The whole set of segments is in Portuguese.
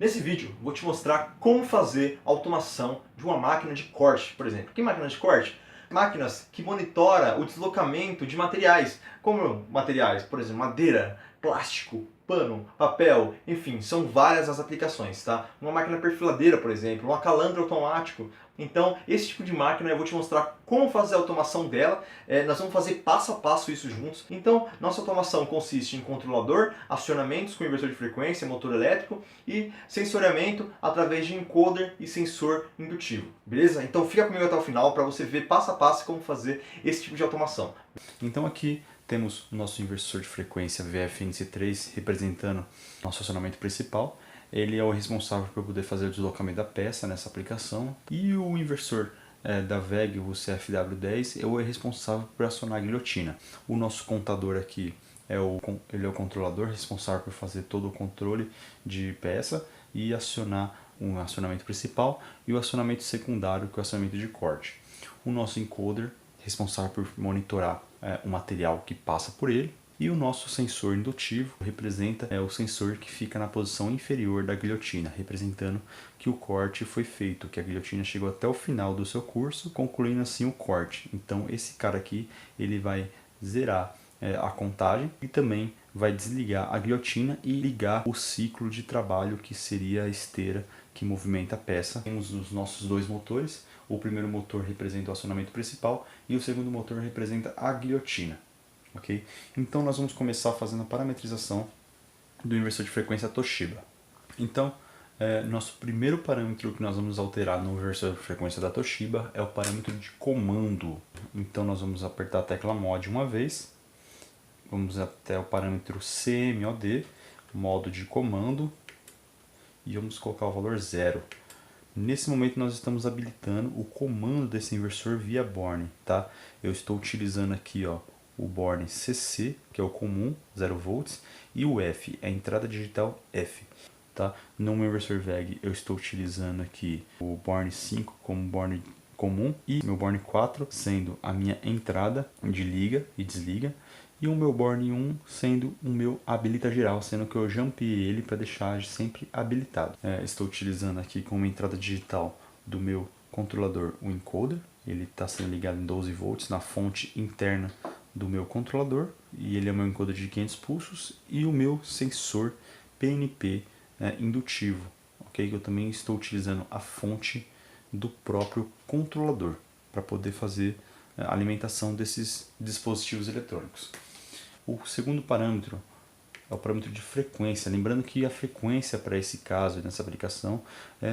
Nesse vídeo, vou te mostrar como fazer a automação de uma máquina de corte, por exemplo. Que máquina de corte? Máquinas que monitora o deslocamento de materiais, como materiais, por exemplo, madeira, plástico, pano, papel, enfim, são várias as aplicações, tá? Uma máquina perfiladeira, por exemplo, um acalandro automático. Então, esse tipo de máquina eu vou te mostrar como fazer a automação dela. Nós vamos fazer passo a passo isso juntos. Então, nossa automação consiste em controlador, acionamentos com inversor de frequência, motor elétrico e sensoriamento através de encoder e sensor indutivo. Beleza? Então fica comigo até o final para você ver passo a passo como fazer esse tipo de automação. Então aqui temos o nosso inversor de frequência VFNC3 representando nosso acionamento principal. Ele é o responsável por poder fazer o deslocamento da peça nessa aplicação. E o inversor da VEG, o CFW10, é o responsável por acionar a guilhotina. O nosso contador aqui ele é o controlador responsável por fazer todo o controle de peça e acionar um acionamento principal e o acionamento secundário, que é o acionamento de corte. O nosso encoder responsável por monitorar o material que passa por ele. E o nosso sensor indutivo representa o sensor que fica na posição inferior da guilhotina, representando que o corte foi feito, que a guilhotina chegou até o final do seu curso, concluindo assim o corte. Então esse cara aqui ele vai zerar a contagem e também vai desligar a guilhotina e ligar o ciclo de trabalho, que seria a esteira que movimenta a peça. Temos os nossos dois motores. O primeiro motor representa o acionamento principal e o segundo motor representa a guilhotina. Okay? Então nós vamos começar fazendo a parametrização do inversor de frequência Toshiba. Então, nosso primeiro parâmetro que nós vamos alterar no inversor de frequência da Toshiba é o parâmetro de comando. Então nós vamos apertar a tecla MOD uma vez, vamos até o parâmetro CMOD, modo de comando, e vamos colocar o valor 0. Nesse momento nós estamos habilitando o comando desse inversor via Borne, tá? Eu estou utilizando aqui o Borne CC, que é o comum, 0 volts, e o F, a entrada digital F. Tá? No meu inversor VEG eu estou utilizando aqui o Borne 5 como Borne comum e meu Borne 4 sendo a minha entrada de liga e desliga, e o meu Borne 1 sendo o meu habilita geral, sendo que eu jampeei ele para deixar sempre habilitado. Estou utilizando aqui como entrada digital do meu controlador o encoder, ele está sendo ligado em 12 volts na fonte interna do meu controlador, e ele é o meu encoder de 500 pulsos, e o meu sensor PNP indutivo, ok? Eu também estou utilizando a fonte do próprio controlador para poder fazer a alimentação desses dispositivos eletrônicos. O segundo parâmetro é o parâmetro de frequência. Lembrando que a frequência para esse caso, nessa aplicação,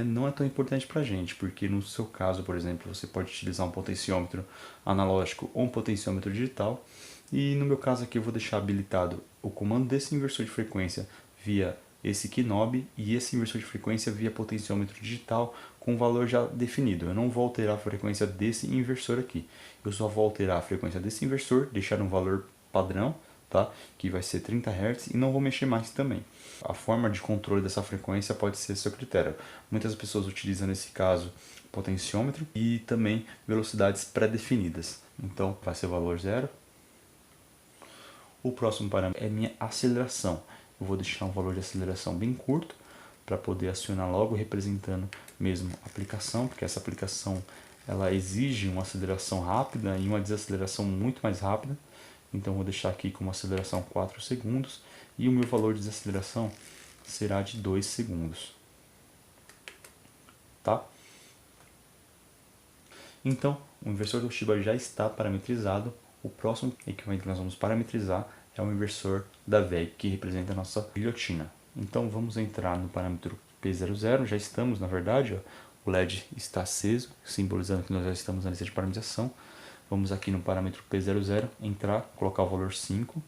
não é tão importante para a gente, porque no seu caso, por exemplo, você pode utilizar um potenciômetro analógico ou um potenciômetro digital, e no meu caso aqui eu vou deixar habilitado o comando desse inversor de frequência via esse knob e esse inversor de frequência via potenciômetro digital com valor já definido. Eu não vou alterar a frequência desse inversor aqui, eu só vou alterar a frequência desse inversor, deixar um valor padrão, tá? Que vai ser 30 Hz, e não vou mexer mais também. A forma de controle dessa frequência pode ser a seu critério. Muitas pessoas utilizam nesse caso potenciômetro e também velocidades pré-definidas. Então vai ser o valor 0. O próximo parâmetro é minha aceleração. Eu vou deixar um valor de aceleração bem curto para poder acionar logo representando mesmo a aplicação, porque essa aplicação ela exige uma aceleração rápida e uma desaceleração muito mais rápida. Então vou deixar aqui com uma aceleração 4 segundos e o meu valor de desaceleração será de 2 segundos. Tá? Então o inversor Toshiba já está parametrizado. O próximo equipamento que nós vamos parametrizar é o inversor da VEG, que representa a nossa guilhotina. Então vamos entrar no parâmetro P00, já estamos na verdade, o LED está aceso, simbolizando que nós já estamos na lista de parametrização. Vamos aqui no parâmetro P00, entrar, colocar o valor 5,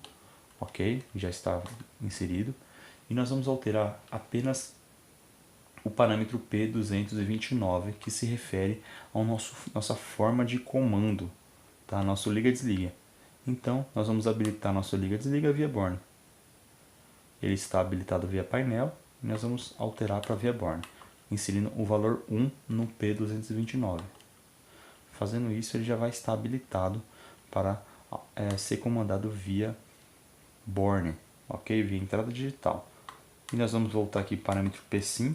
ok, já está inserido. E nós vamos alterar apenas o parâmetro P229, que se refere ao nossa forma de comando, tá? Nosso liga-desliga. Então, nós vamos habilitar nosso liga-desliga via Borne. Ele está habilitado via painel, e nós vamos alterar para via Borne, inserindo o valor 1 no P229. Fazendo isso, ele já vai estar habilitado para ser comandado via Borne, ok? Via entrada digital. E nós vamos voltar aqui para o parâmetro P5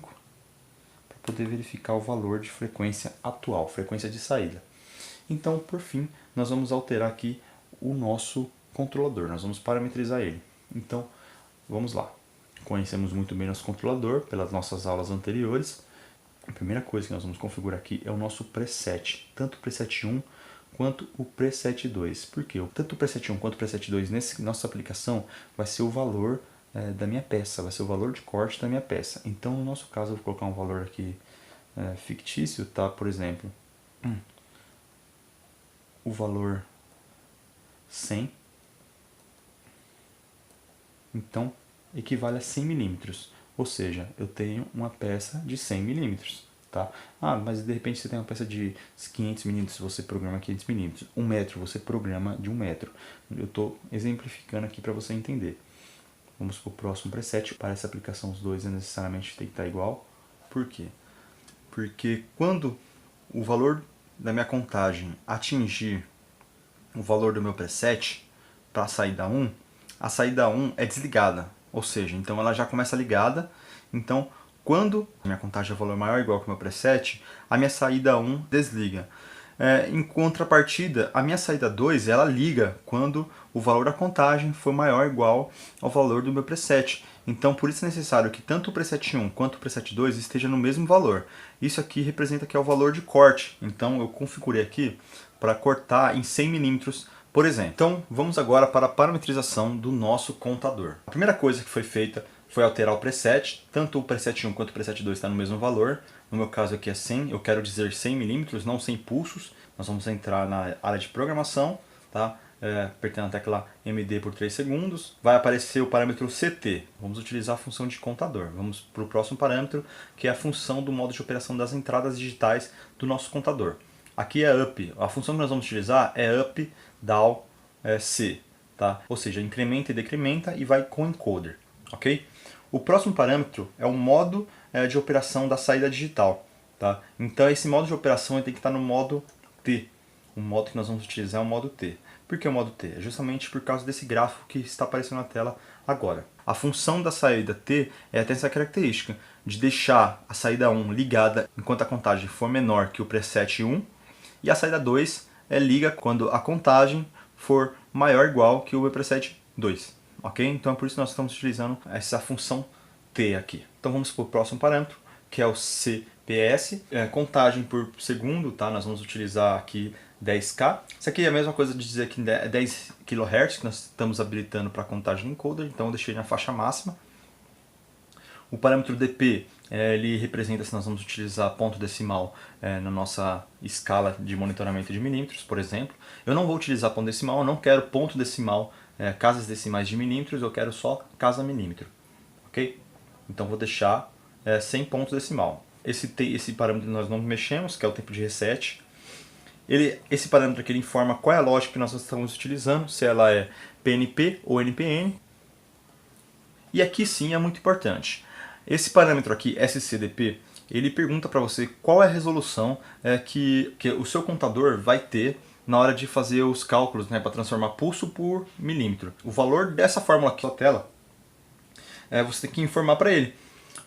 para poder verificar o valor de frequência atual, frequência de saída. Então, por fim, nós vamos alterar aqui o nosso controlador, nós vamos parametrizar ele. Então, vamos lá. Conhecemos muito bem nosso controlador pelas nossas aulas anteriores. A primeira coisa que nós vamos configurar aqui é o nosso preset, tanto o preset 1 quanto o preset 2. Por quê? Tanto o preset 1 quanto o preset 2 nessa nossa aplicação vai ser o valor da minha peça, vai ser o valor de corte da minha peça. Então, no nosso caso, eu vou colocar um valor aqui fictício, tá? Por exemplo, o valor 100, então equivale a 100 milímetros, ou seja, eu tenho uma peça de 100 milímetros, tá? Ah, mas de repente você tem uma peça de 500 milímetros, você programa 500 milímetros, 1 metro você programa de 1 metro. Eu estou exemplificando aqui para você entender. Vamos para o próximo preset. Para essa aplicação os dois necessariamente tem que estar igual. Por quê? Porque quando o valor da minha contagem atingir o valor do meu preset para a saída 1, a saída 1 é desligada, ou seja, então ela já começa ligada. Então, quando a minha contagem é valor maior ou igual que o meu preset, a minha saída 1 desliga. Em contrapartida, a minha saída 2 ela liga quando o valor da contagem for maior ou igual ao valor do meu preset. Então, por isso é necessário que tanto o preset 1 quanto o preset 2 esteja no mesmo valor. Isso aqui representa que é o valor de corte. Então, eu configurei aqui para cortar em 100 milímetros, por exemplo. Então, vamos agora para a parametrização do nosso contador. A primeira coisa que foi feita foi alterar o preset. Tanto o preset 1 quanto o preset 2 está no mesmo valor. No meu caso aqui é 100, eu quero dizer 100 milímetros, não 100 pulsos. Nós vamos entrar na área de programação, tá? Apertando a tecla MD por 3 segundos. Vai aparecer o parâmetro CT. Vamos utilizar a função de contador. Vamos para o próximo parâmetro, que é a função do modo de operação das entradas digitais do nosso contador. Aqui é up. A função que nós vamos utilizar é up, down, C. Tá? Ou seja, incrementa e decrementa e vai com encoder. Ok? O próximo parâmetro é o modo de operação da saída digital. Tá? Então esse modo de operação tem que estar no modo T. O modo que nós vamos utilizar é o modo T. Por que o modo T? É justamente por causa desse gráfico que está aparecendo na tela agora. A função da saída T tem essa característica de deixar a saída 1 ligada enquanto a contagem for menor que o preset 1 e a saída 2 liga quando a contagem for maior ou igual que o preset 2. Ok? Então é por isso que nós estamos utilizando essa função T aqui. Então vamos para o próximo parâmetro, que é o CPS, contagem por segundo, tá? Nós vamos utilizar aqui 10K. Isso aqui é a mesma coisa de dizer que é 10 kHz que nós estamos habilitando para contagem encoder, então eu deixei na faixa máxima. O parâmetro DP, ele representa se nós vamos utilizar ponto decimal na nossa escala de monitoramento de milímetros, por exemplo. Eu não vou utilizar ponto decimal, eu não quero ponto decimal, casas decimais de milímetros, eu quero só casa milímetro. Ok? Então vou deixar sem ponto decimal. Esse parâmetro nós não mexemos, que é o tempo de reset. Esse parâmetro aqui ele informa qual é a lógica que nós estamos utilizando, se ela é PNP ou NPN. E aqui sim é muito importante. Esse parâmetro aqui, SCDP, ele pergunta para você qual é a resolução que o seu contador vai ter na hora de fazer os cálculos, né, para transformar pulso por milímetro. O valor dessa fórmula aqui na tela, você tem que informar para ele.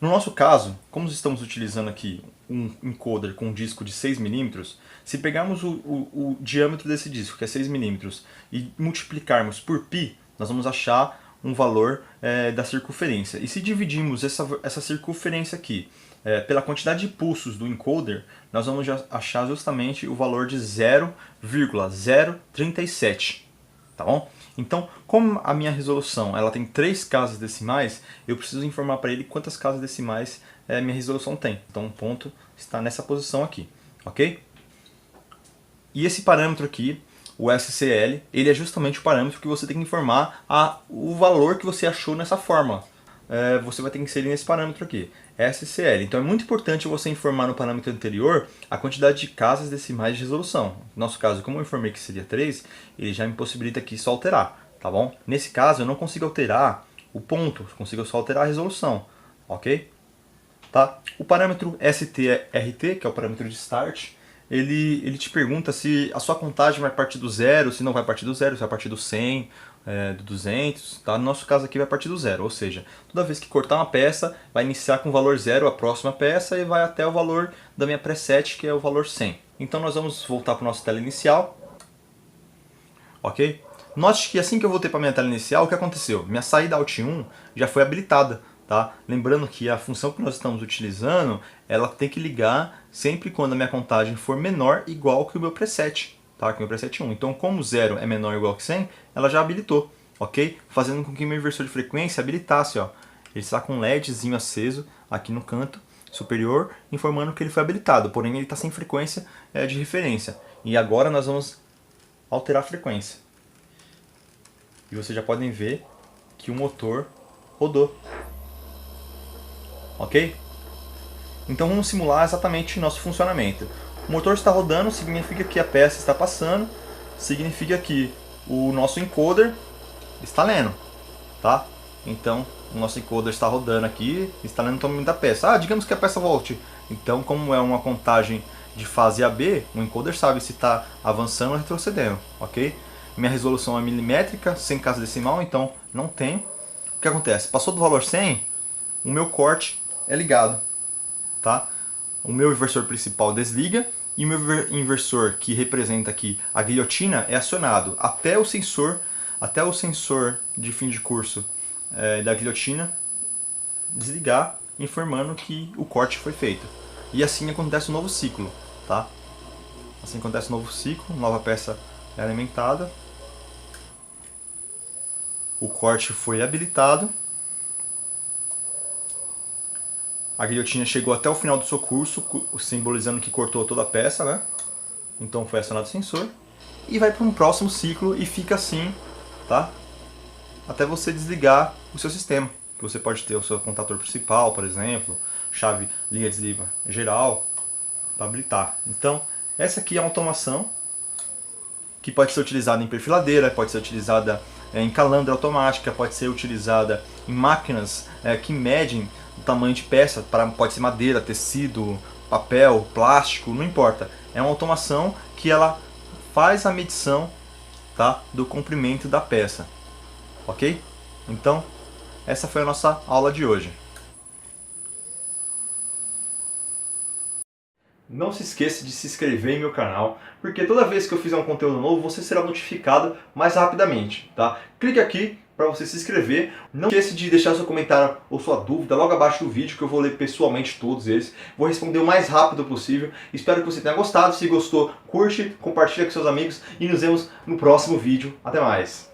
No nosso caso, como estamos utilizando aqui um encoder com um disco de 6 milímetros, se pegarmos o diâmetro desse disco, que é 6 milímetros, e multiplicarmos por π, nós vamos achar um valor da circunferência. E se dividirmos essa circunferência aqui pela quantidade de pulsos do encoder, nós vamos achar justamente o valor de 0,037. Tá bom? Então, como a minha resolução ela tem 3 casas decimais, eu preciso informar para ele quantas casas decimais minha resolução tem. Então, o ponto está nessa posição aqui. Ok? E esse parâmetro aqui, o SCL, ele é justamente o parâmetro que você tem que informar o valor que você achou nessa fórmula. Você vai ter que inserir nesse parâmetro aqui, SCL. Então é muito importante você informar no parâmetro anterior a quantidade de casas decimais de resolução. No nosso caso, como eu informei que seria 3, ele já me possibilita aqui só alterar, tá bom? Nesse caso eu não consigo alterar o ponto, consigo só alterar a resolução, ok? Tá? O parâmetro STRT, que é o parâmetro de start, ele te pergunta se a sua contagem vai partir do zero, se não vai partir do zero, se vai partir do 100 do 200, tá? No nosso caso aqui vai partir do 0, ou seja, toda vez que cortar uma peça, vai iniciar com o valor 0 a próxima peça e vai até o valor da minha preset, que é o valor 100. Então nós vamos voltar para o nosso tela inicial, ok? Note que assim que eu voltei para a minha tela inicial, o que aconteceu? Minha saída Alt 1 já foi habilitada, tá? Lembrando que a função que nós estamos utilizando, ela tem que ligar sempre quando a minha contagem for menor ou igual que o meu preset, tá? Que o meu preset 1. Então, como 0 é menor ou igual que 100, ela já habilitou, ok? Fazendo com que o meu inversor de frequência habilitasse, ó. Ele está com um LEDzinho aceso aqui no canto superior, informando que ele foi habilitado, porém ele está sem frequência de referência. E agora nós vamos alterar a frequência. E vocês já podem ver que o motor rodou. Ok? Então vamos simular exatamente nosso funcionamento. O motor está rodando, significa que a peça está passando, significa que o nosso encoder está lendo, tá? Então o nosso encoder está rodando aqui, está lendo o tamanho da peça. Digamos que a peça volte. Então, como é uma contagem de fase AB, o encoder sabe se está avançando ou retrocedendo, ok? Minha resolução é milimétrica, sem casa decimal, então não tem. O que acontece? Passou do valor 100, o meu corte é ligado, tá? O meu inversor principal desliga e o meu inversor que representa aqui a guilhotina é acionado até o sensor de fim de curso da guilhotina desligar, informando que o corte foi feito. E assim acontece um novo ciclo, tá? Assim acontece um novo ciclo, nova peça é alimentada. O corte foi habilitado. A guilhotina chegou até o final do seu curso, simbolizando que cortou toda a peça, né? Então foi acionado o sensor. E vai para um próximo ciclo e fica assim, tá? Até você desligar o seu sistema. Você pode ter o seu contator principal, por exemplo, chave liga-desliga geral, para habilitar. Então, essa aqui é uma automação que pode ser utilizada em perfiladeira, pode ser utilizada em calandra automática, pode ser utilizada em máquinas que medem o tamanho de peça, pode ser madeira, tecido, papel, plástico, não importa. É uma automação que ela faz a medição, tá, do comprimento da peça, ok? Então, essa foi a nossa aula de hoje. Não se esqueça de se inscrever em meu canal, porque toda vez que eu fizer um conteúdo novo, você será notificado mais rapidamente, tá? Clique aqui para você se inscrever. Não esqueça de deixar seu comentário ou sua dúvida logo abaixo do vídeo, que eu vou ler pessoalmente todos eles. Vou responder o mais rápido possível. Espero que você tenha gostado. Se gostou, curte, compartilha com seus amigos e nos vemos no próximo vídeo. Até mais!